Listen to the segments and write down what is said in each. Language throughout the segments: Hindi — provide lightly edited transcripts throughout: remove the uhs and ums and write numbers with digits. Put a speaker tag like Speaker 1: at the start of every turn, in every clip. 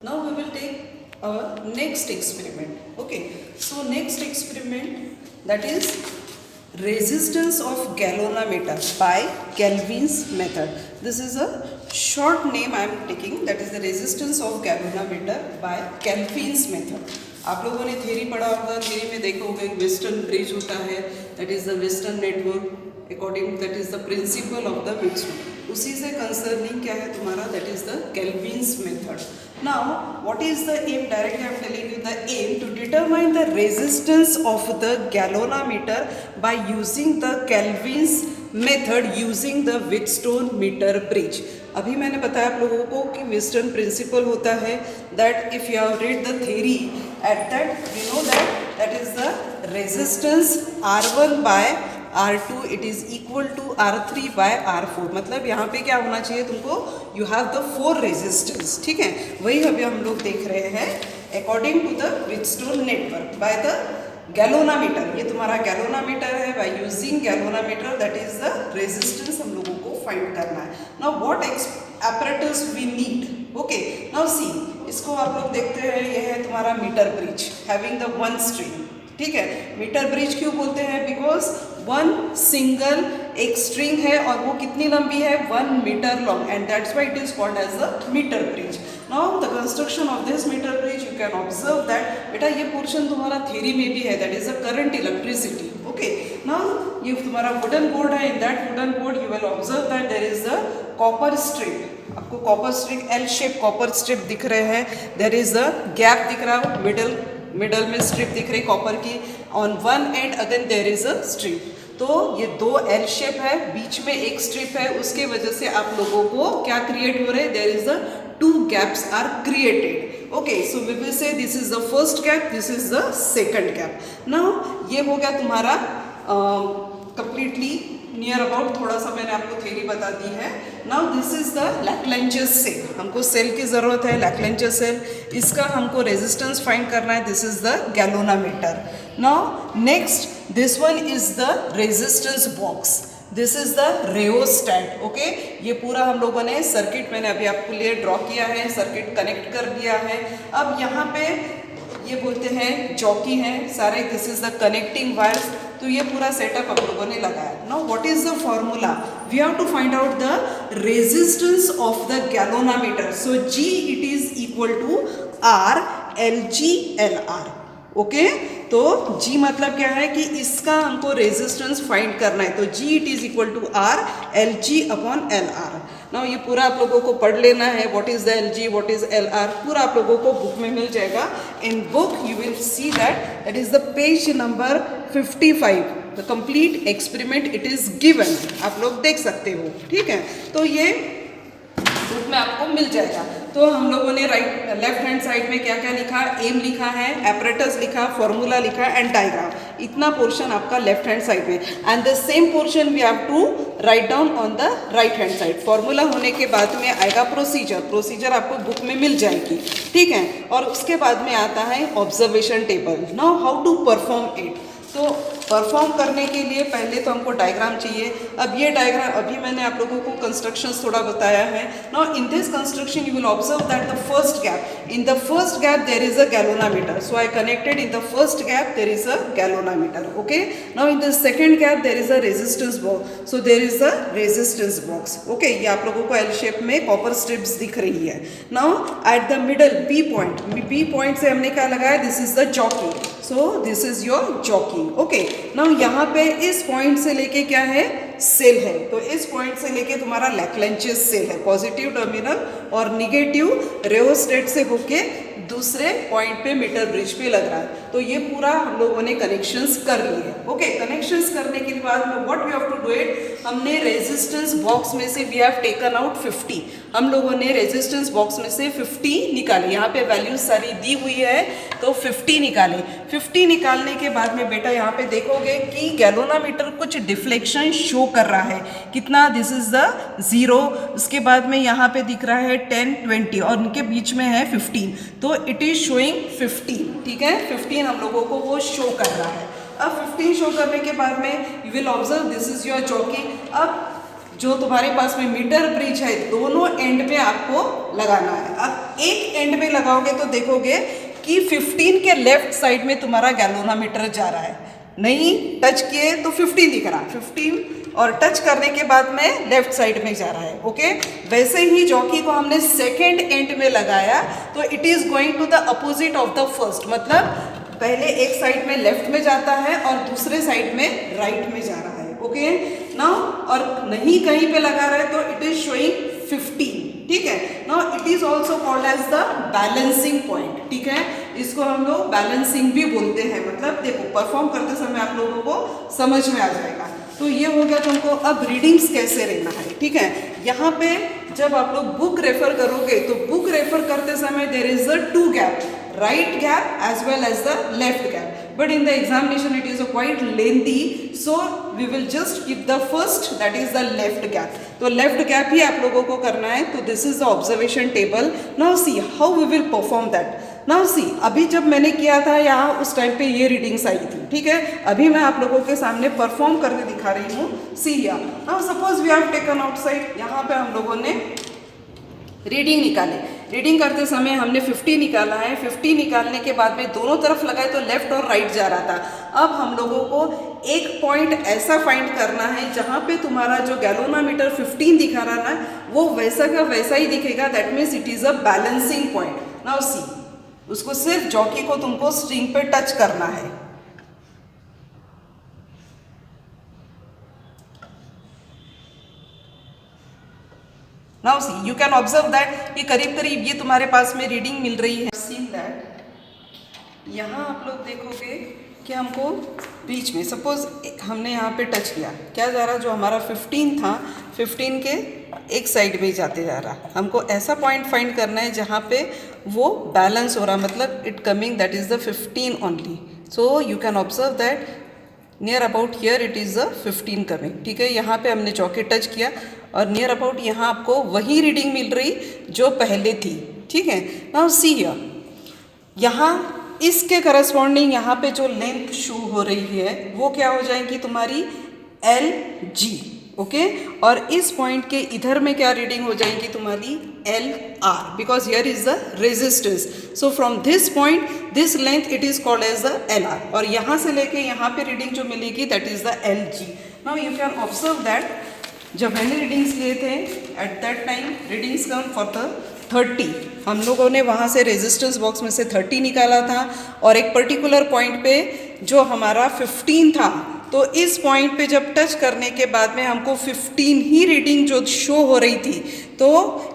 Speaker 1: Now we will take our next experiment. Okay, so next experiment, that is resistance of galvanometer by Kelvin's method. This is a short name I am taking, that is the resistance of galvanometer by Kelvin's method. आप लोगों ने थ्योरी पढ़ा होगा, थ्योरी में देखा होगा एक वेस्टर्न ब्रिज होता है, that is the western network according that is the principle of the Wheatstone. उसी से कंसर्निंग क्या है तुम्हारा, that is the Kelvin's method. Now what is the aim? Directly I am telling you the aim to determine the resistance of the galvanometer by using the Kelvin's method using the Wheatstone meter bridge. अभी मैंने बताया आप लोगों को कि Wheatstone प्रिंसिपल होता है that if you have read the theory at that we know that is the resistance R1 by R2 it is equal to R3 by R4. मतलब यहाँ पे क्या होना चाहिए तुमको, you have the 4 resistance. ठीक है, वही अभी हम लोग देख रहे हैं according to the Wheatstone network by the galvanometer. ये तुम्हारा galvanometer है, by using galvanometer that is the resistance हम लोगों को find करना है. Now what apparatus we need? Okay, now see, इसको आप लोग देखते हैं, ये है तुम्हारा metre bridge having the one string. ठीक है, मीटर ब्रिज क्यों बोलते हैं? बिकॉज वन सिंगल एक स्ट्रिंग है और वो कितनी लंबी है, 1 metre long, and that's why it is called as the metre bridge. Now the construction of this metre bridge you can observe that, बेटा ये पोर्शन तुम्हारा थ्योरी में भी है, that is the current electricity. Okay, now ये तुम्हारा वुडन बोर्ड है, in that wooden board you will observe that there is the copper strip. आपको copper strip, L shape copper strip दिख रहे हैं, देयर इज द गैप दिख रहा है, मिडल में स्ट्रिप दिख रही कॉपर की, on one end again there is a strip. तो ये 2 एल शेप है, बीच में एक स्ट्रिप है, उसके वजह से आप लोगों को क्या क्रिएट हो रहे हैं, there is the 2 gaps are created. Okay, so we will say this is the first gap, this is the second gap. Now ये हो गया तुम्हारा कंप्लीटली नियर अबाउट, थोड़ा सा मैंने आपको थ्योरी बता दी है. Now this is the Lagrange cell, हमको सेल की ज़रूरत है, लैग्रेंज सेल, इसका हमको रेजिस्टेंस फाइंड करना है, this is the galvanometer. Now next this one is the resistance box, this is the rheostat. Okay, ये पूरा हम लोगों ने सर्किट मैंने अभी आपके लिए ड्रॉ किया है, सर्किट कनेक्ट कर दिया है. अब यहाँ पे ये बोलते हैं जॉकी हैं सारे, this is the connecting wires. तो ये पूरा सेटअप आप लोगों ने लगाया. Now what is the formula, we have to find out the resistance of the galvanometer. So G it is equal to R LG LR. Okay, तो G मतलब क्या है कि इसका हमको रेजिस्टेंस फाइंड करना है, तो G it is equal to R LG upon LR. Now ये पूरा आप लोगों को पढ़ लेना है, what is the LG, what is LR, पूरा आप लोगों को बुक में मिल जाएगा. In book you will see that is the page number 55, the complete experiment it is given, आप लोग देख सकते हो. ठीक है, तो ये बुक में आपको मिल जाएगा. तो हम लोगों ने लेफ्ट हैंड साइड में क्या क्या लिखा, एम लिखा है, एपरेटस लिखा, फॉर्मूला लिखा एंड डायग्राम, इतना पोर्शन आपका लेफ्ट हैंड साइड में. And the same portion we have to write down on the right hand side. Formula होने के बाद में आएगा प्रोसीजर आपको बुक में मिल जाएगी. ठीक है, और उसके बाद में आता है observation table. Now how to perform it. तो परफॉर्म करने के लिए पहले तो हमको डायग्राम चाहिए. अब ये डायग्राम अभी मैंने आप लोगों को कंस्ट्रक्शंस थोड़ा बताया है. Now in this construction you will observe that the first gap, in the first gap there is a galvanometer. So I connected in the first gap there is a galvanometer. Okay, now in the second gap there is a resistance box, so there is a resistance box. Okay, ये आप लोगों को एल शेप में कॉपर स्ट्रिप्स दिख रही है. Now at the middle B point से हमने क्या लगाया, this is the jockey, so this is your jockey. Okay, now यहाँ पे इस पॉइंट से लेके क्या है, सेल है, तो इस पॉइंट से लेके तुम्हारा लैग्रेंज सेल है, पॉजिटिव टर्मिनल, और निगेटिव रेओस्टेट से होके दूसरे पॉइंट पे मीटर ब्रिज पे लग रहा है. तो ये पूरा हम लोगों ने कनेक्शंस कर लिए. ओके, कनेक्शंस करने के बाद में what we have to do it, हमने रेजिस्टेंस बॉक्स में से वी हैव टेकन आउट 50. हम लोगों ने रेजिस्टेंस बॉक्स में से 50 निकाले, यहाँ पे वैल्यूज सारी दी हुई है, तो 50 निकाले. 50 निकालने के बाद में बेटा यहाँ पे देखोगे कि galvanometer कुछ डिफ्लेक्शन शो कर रहा है, कितना, दिस इज द 0, उसके बाद में यहाँ पे दिख रहा है 10 20 और उनके बीच में है 15, तो इट इज शोइंग 15. ठीक है, 15 हम लोगों को वो शो कर रहा है. अब 15 शो करने के बाद में you will observe this is your jockey. अब जो तुम्हारे पास में मीटर ब्रिज है दोनों एंड पे आपको लगाना है। अब एक एंड पे लगाओगे तो देखोगे कि 15 के लेफ्ट साइड में तुम्हारा गैल्वेनोमीटर जा रहा है, नहीं टच किए तो 15 दिख रहा, 15 और टच करने के बाद में लेफ्ट साइड में जा रहा है। ओके, वैसे ही जॉकी को हमने सेकेंड एंड में लगाया तो it is going to the opposite of the first, मतलब पहले एक साइड में लेफ्ट में जाता है और दूसरे साइड में राइट में जा रहा है। ओके नाउ, और नहीं कहीं पे लगा रहा है तो इट इज शोइंग 15, ठीक है। Now it is also called as the balancing point, ठीक है, इसको हम लोग बैलेंसिंग भी बोलते हैं। मतलब देखो परफॉर्म करते समय आप लोगों को समझ में आ जाएगा। तो ये हो गया तुमको। अब रीडिंग्स कैसे लेना है, ठीक है। यहाँ पे जब आप लोग बुक रेफर करोगे तो बुक रेफर करते समय there is a 2 gap, right gap as well as the left gap, but in the examination it is a quite lengthy, so we will just keep the first, that is the left gap. तो left gap ही आप लोगों को करना है। तो this is the observation table. Now see how we will perform that. Now see, अभी जब मैंने किया था यहाँ उस टाइम पे ये रीडिंग्स आई थी, ठीक है। अभी मैं आप लोगों के सामने परफॉर्म करके दिखा रही हूँ। See here, now suppose we have taken outside, यहाँ पे हम लोगों ने रीडिंग निकाले। रीडिंग करते समय हमने 50 निकाला है। 50 निकालने के बाद में दोनों तरफ लगाए तो लेफ्ट और राइट जा रहा था। अब हम लोगों को एक पॉइंट ऐसा फाइंड करना है जहाँ पे तुम्हारा जो गैल्वेनोमीटर 15 दिखा रहा है वो वैसा का वैसा ही दिखेगा, that means it is a balancing point. Now see, उसको सिर्फ जॉकी को तुमको स्ट्रिंग पे टच करना है। Now see, you can observe that कि करीब करीब ये तुम्हारे पास में रीडिंग मिल रही है। सीन दैट यहाँ आप लोग देखोगे कि हमको बीच में सपोज हमने यहाँ पे टच किया, क्या जा रहा, जो हमारा 15 था 15 के एक साइड में ही जाते जा रहा। हमको ऐसा पॉइंट फाइंड करना है जहाँ पे वो बैलेंस हो रहा, मतलब it coming that is the 15 only. So you can observe that near about here it is the 15 coming, ठीक है। यहाँ पे हमने चौके टच किया और नियर अबाउट यहाँ आपको वही रीडिंग मिल रही जो पहले थी, ठीक है। नाउ सी हियर, यहाँ इसके करस्पॉन्डिंग यहाँ पे जो लेंथ शो हो रही है वो क्या हो जाएगी तुम्हारी LG, ओके। और इस पॉइंट के इधर में क्या रीडिंग हो जाएगी तुम्हारी LR, because here is the resistance. So from this point this length it is called as the LR, और यहाँ से लेके यहाँ पे रीडिंग जो मिलेगी that is the LG। Now you can observe that जब मैंने रीडिंग्स लिए थे at that time readings come for the 30, हम लोगों ने वहाँ से रेजिस्टेंस बॉक्स में से 30 निकाला था और एक पर्टिकुलर पॉइंट पे जो हमारा 15 था, तो इस पॉइंट पे जब टच करने के बाद में हमको 15 ही रीडिंग जो शो हो रही थी, तो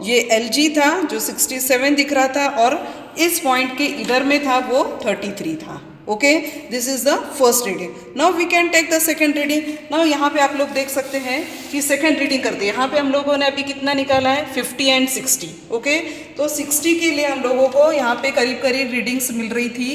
Speaker 1: ये LG था जो 67 दिख रहा था और इस पॉइंट के इधर में था वो 33 था। Okay, this is the first reading. Now we can take the second reading. Now यहाँ पे आप लोग देख सकते हैं कि सेकेंड रीडिंग करते हैं। यहाँ पे हम लोगों ने अभी कितना निकाला है 50 एंड 60, ओके। तो 60 के लिए हम लोगों को यहाँ पे करीब करीब रीडिंग्स मिल रही थी,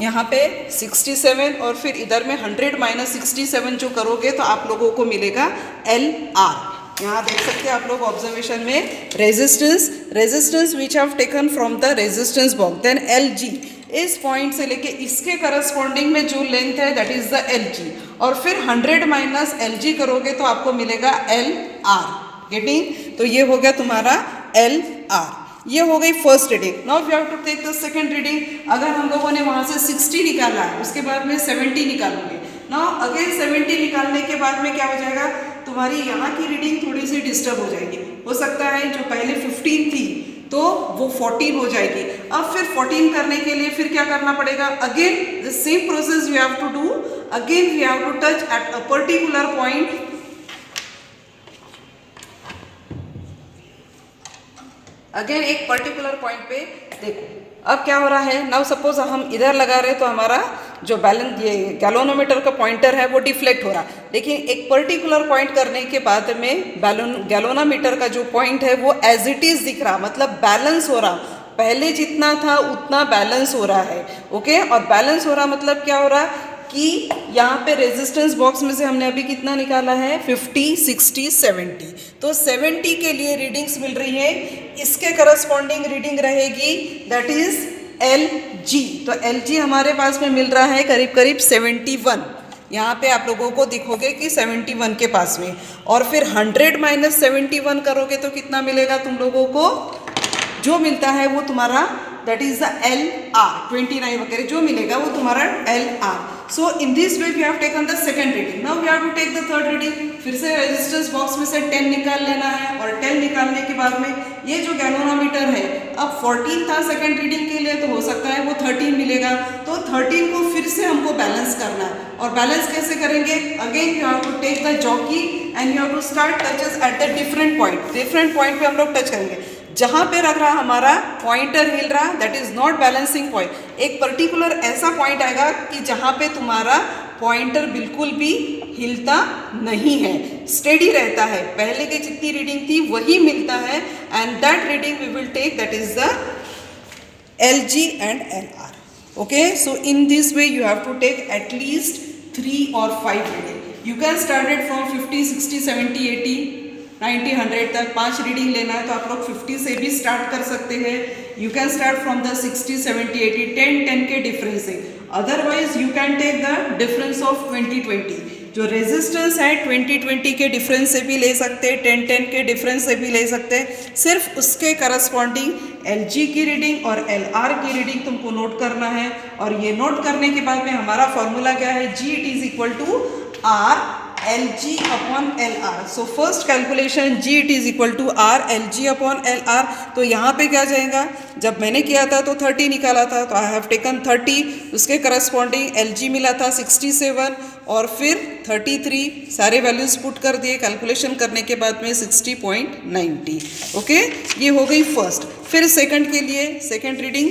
Speaker 1: यहाँ पे 67 और फिर इधर में 100 माइनस 67 जो करोगे तो आप लोगों को मिलेगा LR। यहाँ देख सकते हैं आप लोग ऑब्जर्वेशन में resistance which have taken from the resistance box, then LG इस पॉइंट से लेके इसके करस्पॉन्डिंग में जो लेंथ है दैट इज द LG, और फिर 100 माइनस LG करोगे तो आपको मिलेगा LR। गेटिंग? तो ये हो गया तुम्हारा LR। ये हो गई first reading. Now we have to take the second reading. अगर हम लोगों ने वहाँ से 60 निकाला है, उसके बाद में 70 निकालोगे। नाउ अगेन 70 निकालने के बाद में क्या हो जाएगा, तुम्हारी यहाँ की रीडिंग थोड़ी सी डिस्टर्ब हो जाएगी। हो सकता है जो पहले 15 थी तो वो 14 हो जाएगी। अब फिर 14 करने के लिए फिर क्या करना पड़ेगा, again the same process we have to do. Again we have to touch at a particular point. Again एक पर्टिकुलर पॉइंट पे देखो अब क्या हो रहा है। नाउ सपोज हम इधर लगा रहे तो हमारा जो बैलेंस ये गैल्वेनोमीटर का पॉइंटर है वो डिफ्लेक्ट हो रहा, लेकिन एक पर्टिकुलर पॉइंट करने के बाद में गैल्वेनोमीटर का जो पॉइंट है वो एज इट इज दिख रहा, मतलब बैलेंस हो रहा, पहले जितना था उतना बैलेंस हो रहा है, ओके। और बैलेंस हो रहा मतलब क्या हो रहा कि यहाँ पे रेजिस्टेंस बॉक्स में से हमने अभी कितना निकाला है 50, 60, 70, तो 70 के लिए रीडिंग्स मिल रही है, इसके करस्पॉन्डिंग रीडिंग रहेगी दैट इज LG। तो LG हमारे पास में मिल रहा है करीब करीब 71, यहाँ पे आप लोगों को दिखोगे कि 71 के पास में, और फिर 100 माइनस 71 करोगे तो कितना मिलेगा तुम लोगों को? जो मिलता है वो तुम्हारा दैट इज द LR 29 वगैरह जो मिलेगा वो तुम्हारा LR. So in this way we have taken the second reading. Now we have to take the third reading. फिर से रेजिस्टेंस बॉक्स में से 10 निकाल लेना है, और 10 निकालने के बाद में ये जो गैल्वेनोमीटर है, अब 14 था सेकंड रीडिंग के लिए, तो हो सकता है वो 13 मिलेगा. तो 13 को फिर से हमको बैलेंस करना है. और बैलेंस कैसे करेंगे? Again you have to take the jockey and you have to start touches at the different point. Different point पे हम लोग टच करेंगे. जहाँ पे रख रहा हमारा पॉइंटर हिल रहा, that is not balancing point. एक पर्टिकुलर ऐसा पॉइंट आएगा कि जहाँ पे तुम्हारा पॉइंटर बिल्कुल भी हिलता नहीं है, स्टेडी रहता है, पहले की जितनी रीडिंग थी वही मिलता है. And that reading we will take, that is the LG and LR. Okay, so in this way you have to take at least 3 or 5 reading. You can start it from 50, 60, 70, 80, 90, 100 तक 5 रीडिंग लेना है तो आप लोग 50 से भी स्टार्ट कर सकते हैं. You can start from the 60, 70, 80, 10 के डिफरेंस से. Otherwise you can take the difference of 20. जो रेजिस्टेंस है 20 के डिफरेंस से भी ले सकते हैं, 10 के डिफरेंस से भी ले सकते हैं. सिर्फ उसके करस्पॉन्डिंग LG की रीडिंग और LR की रीडिंग तुमको नोट करना है. और ये नोट करने के बाद में हमारा फॉर्मूला क्या है? G it is equal to R LG upon LR. So first calculation G it is equal to R LG upon LR. तो यहाँ पे क्या जाएगा? जब मैंने किया था तो 30 निकाला था, तो आई हैव टेकन 30. उसके करस्पॉन्डिंग LG मिला था 67 और फिर 33. सारे वैल्यूज पुट कर दिए कैलकुलेशन करने के बाद में 60.90. ओके, ये हो गई फर्स्ट. फिर सेकंड के लिए सेकंड रीडिंग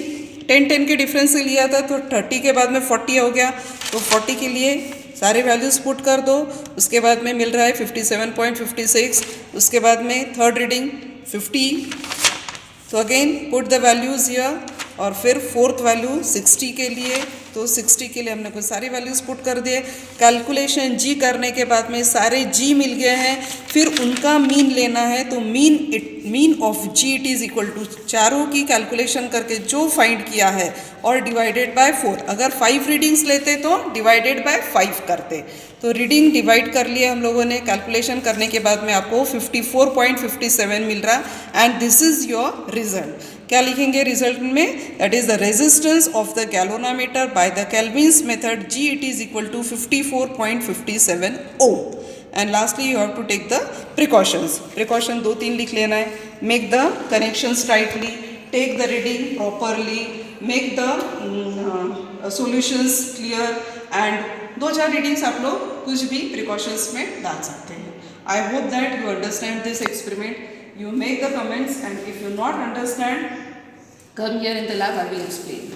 Speaker 1: 10 के डिफरेंस से लिया था, तो 30 के बाद में 40 हो गया. तो 40 के लिए सारे वैल्यूज़ पुट कर दो. उसके बाद में मिल रहा है 57.56. उसके बाद में थर्ड रीडिंग 50. तो again put the values here. और फिर फोर्थ वैल्यू 60 के लिए, तो 60 के लिए हमने कुछ सारी वैल्यूज़ पुट कर दिए. कैलकुलेशन G करने के बाद में सारे G मिल गए हैं. फिर उनका मीन लेना है, तो mean of G it is equal to चारों की कैलकुलेशन करके जो फाइंड किया है और डिवाइडेड बाय 4. अगर 5 रीडिंग्स लेते तो डिवाइडेड बाय 5 करते. तो रीडिंग डिवाइड कर लिए हम लोगों ने. कैलकुलेशन करने के बाद में आपको 54.57 मिल रहा. And this is your result. क्या लिखेंगे रिजल्ट में? That is the resistance of the galvanometer by the Kelvin's method. G it is equal to 54.57 ohm. And lastly you have to take the precautions. Precaution 2-3 लिख लेना है. Make the connections tightly, take the reading properly, make the solutions clear. And 2-4 readings आप लोग कुछ भी प्रिकॉशंस में डाल सकते हैं. I hope that you understand this experiment. You make the comments, and if you not understand, come here in the lab, I will explain.